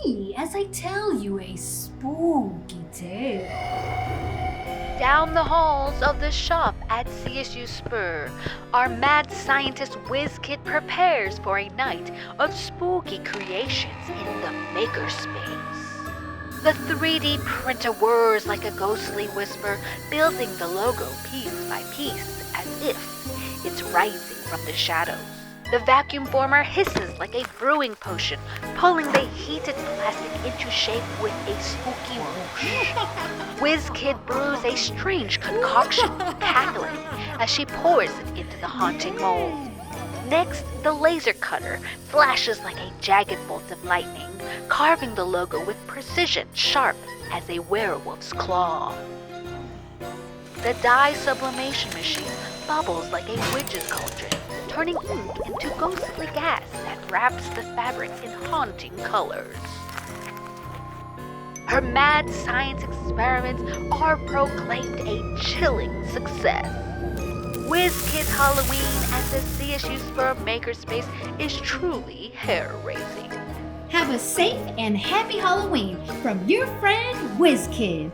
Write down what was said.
me as I tell you a spooky tale. Down the halls of the shop at CSU Spur, our mad scientist Wiz Kid prepares for a night of spooky creations in the makerspace. The 3D printer whirs like a ghostly whisper, building the logo piece by piece as if it's rising from the shadows. The vacuum former hisses like a brewing potion, pulling the heated plastic into shape with a spooky whoosh. Wiz Kid brews a strange concoction, cackling as she pours it into the haunting mold. Next, the laser cutter flashes like a jagged bolt of lightning, carving the logo with precision sharp as a werewolf's claw. The dye sublimation machine bubbles like a witch's cauldron, turning ink into ghostly gas that wraps the fabric in haunting colors. Her mad science experiments are proclaimed a chilling success. Wiz Kid's Halloween at the CSU Spur Makerspace is truly hair-raising. Have a safe and happy Halloween from your friend Wiz Kid.